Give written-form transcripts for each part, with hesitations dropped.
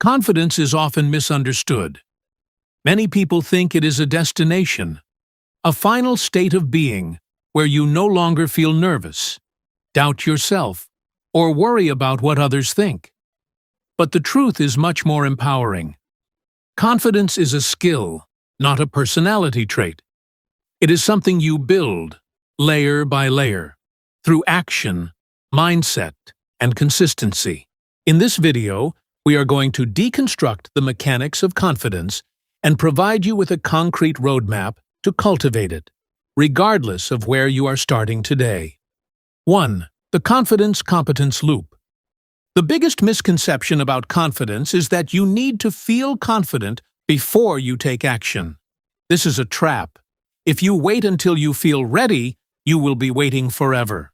Confidence is often misunderstood. Many people think it is a destination, a final state of being where you no longer feel nervous, doubt yourself, or worry about what others think. But the truth is much more empowering. Confidence is a skill, not a personality trait. It is something you build, layer by layer, through action, mindset, and consistency. In this video, we are going to deconstruct the mechanics of confidence and provide you with a concrete roadmap to cultivate it, regardless of where you are starting today. 1. The Confidence-Competence Loop. The biggest misconception about confidence is that you need to feel confident before you take action. This is a trap. If you wait until you feel ready, you will be waiting forever.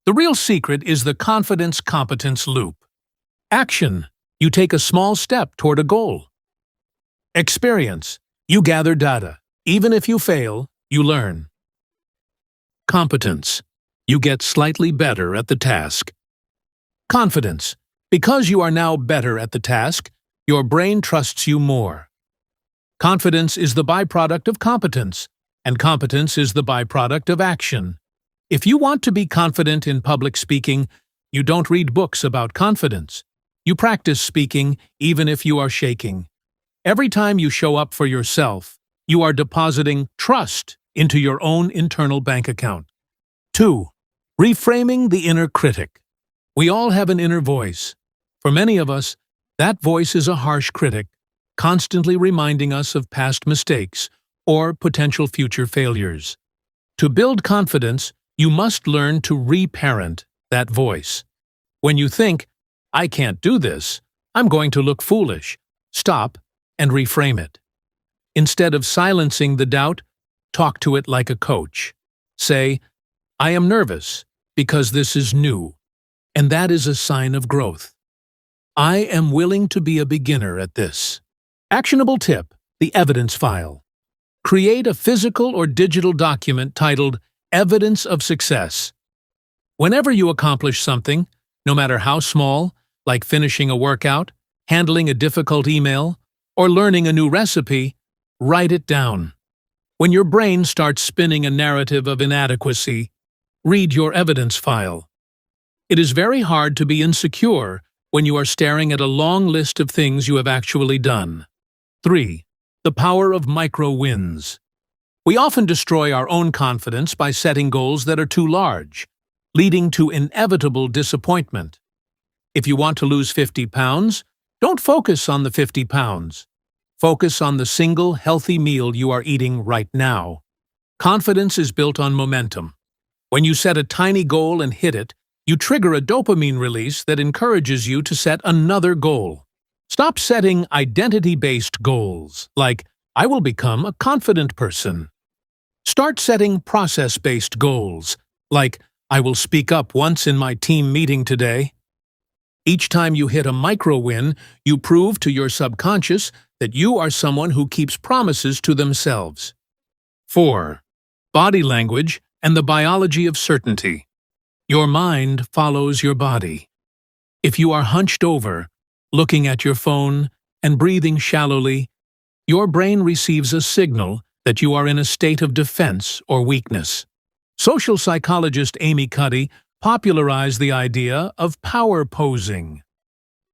The real secret is the Confidence-Competence Loop. Action. You take a small step toward a goal. Experience. You gather data. Even if you fail, you learn. Competence. You get slightly better at the task. Confidence. Because you are now better at the task, your brain trusts you more. Confidence is the byproduct of competence, and competence is the byproduct of action. If you want to be confident in public speaking, you don't read books about confidence. You practice speaking even if you are shaking. Every time you show up for yourself, you are depositing trust into your own internal bank account. 2. Reframing the inner critic. We all have an inner voice. For many of us, that voice is a harsh critic, constantly reminding us of past mistakes or potential future failures. To build confidence, you must learn to reparent that voice. When you think, "I can't do this, I'm going to look foolish," stop and reframe it. Instead of silencing the doubt, talk to it like a coach. Say, "I am nervous because this is new, and that is a sign of growth. I am willing to be a beginner at this." Actionable tip: the evidence file. Create a physical or digital document titled Evidence of Success. Whenever you accomplish something, no matter how small, like finishing a workout, handling a difficult email, or learning a new recipe, write it down. When your brain starts spinning a narrative of inadequacy, read your evidence file. It is very hard to be insecure when you are staring at a long list of things you have actually done. 3. The power of micro-wins. We often destroy our own confidence by setting goals that are too large, leading to inevitable disappointment. If you want to lose 50 pounds, don't focus on the 50 pounds. Focus on the single healthy meal you are eating right now. Confidence is built on momentum. When you set a tiny goal and hit it, you trigger a dopamine release that encourages you to set another goal. Stop setting identity-based goals, like, "I will become a confident person." Start setting process-based goals, like, "I will speak up once in my team meeting today." Each time you hit a micro-win, you prove to your subconscious that you are someone who keeps promises to themselves. 4. Body language and the biology of certainty. Your mind follows your body. If you are hunched over, looking at your phone, and breathing shallowly, your brain receives a signal that you are in a state of defense or weakness. Social psychologist Amy Cuddy popularized the idea of power posing.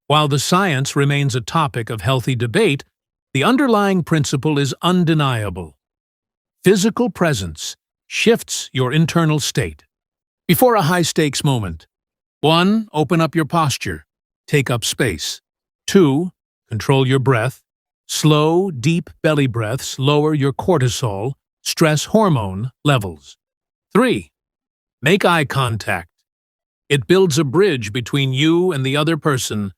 While the science remains a topic of healthy debate, the underlying principle is undeniable. Physical presence shifts your internal state. Before a high-stakes moment: 1. Open up your posture. Take up space. 2. Control your breath. Slow, deep belly breaths lower your cortisol, stress hormone levels. 3. Make eye contact. It builds a bridge between you and the other person,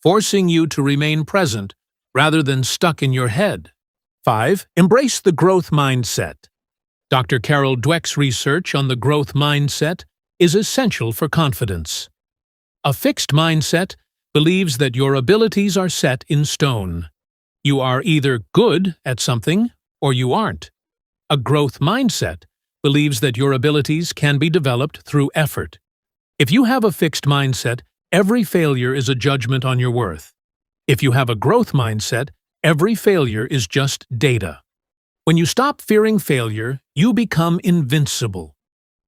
forcing you to remain present rather than stuck in your head. 5. Embrace the growth mindset. Dr. Carol Dweck's research on the growth mindset is essential for confidence. A fixed mindset believes that your abilities are set in stone. You are either good at something or you aren't. A growth mindset believes that your abilities can be developed through effort. If you have a fixed mindset, every failure is a judgment on your worth. If you have a growth mindset, every failure is just data. When you stop fearing failure, you become invincible.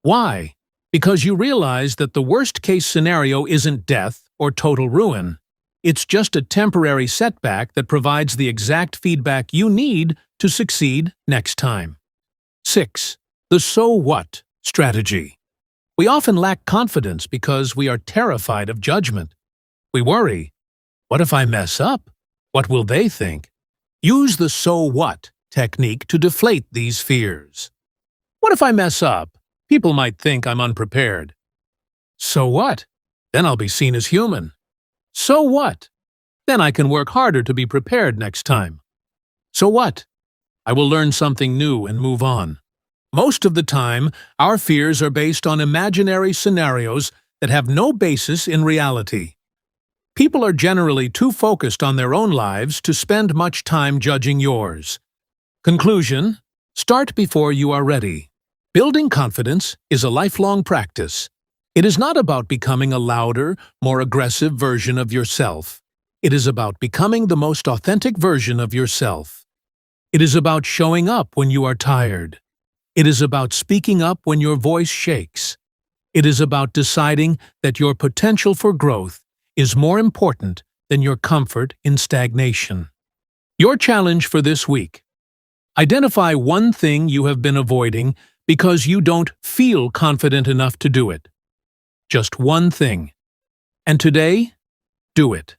Why? Because you realize that the worst-case scenario isn't death or total ruin. It's just a temporary setback that provides the exact feedback you need to succeed next time. 6. The so what strategy. We often lack confidence because we are terrified of judgment. We worry, what if I mess up? What will they think? Use the so what technique to deflate these fears. What if I mess up? People might think I'm unprepared. So what? Then I'll be seen as human. So what? Then I can work harder to be prepared next time. So what? I will learn something new and move on. Most of the time, our fears are based on imaginary scenarios that have no basis in reality. People are generally too focused on their own lives to spend much time judging yours. Conclusion: start before you are ready. Building confidence is a lifelong practice. It is not about becoming a louder, more aggressive version of yourself. It is about becoming the most authentic version of yourself. It is about showing up when you are tired. It is about speaking up when your voice shakes. It is about deciding that your potential for growth is more important than your comfort in stagnation. Your challenge for this week: identify one thing you have been avoiding because you don't feel confident enough to do it. Just one thing. And today, do it.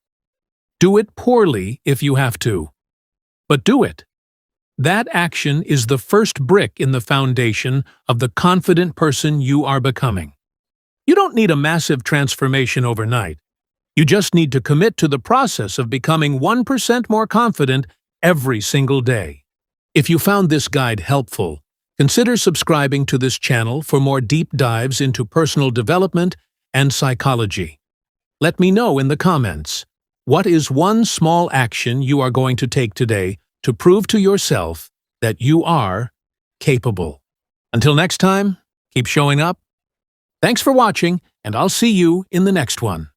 Do it poorly if you have to. But do it. That action is the first brick in the foundation of the confident person you are becoming. You don't need a massive transformation overnight. You just need to commit to the process of becoming 1% more confident every single day. If you found this guide helpful, consider subscribing to this channel for more deep dives into personal development and psychology. Let me know in the comments, what is one small action you are going to take today to prove to yourself that you are capable? Until next time, keep showing up. Thanks for watching, and I'll see you in the next one.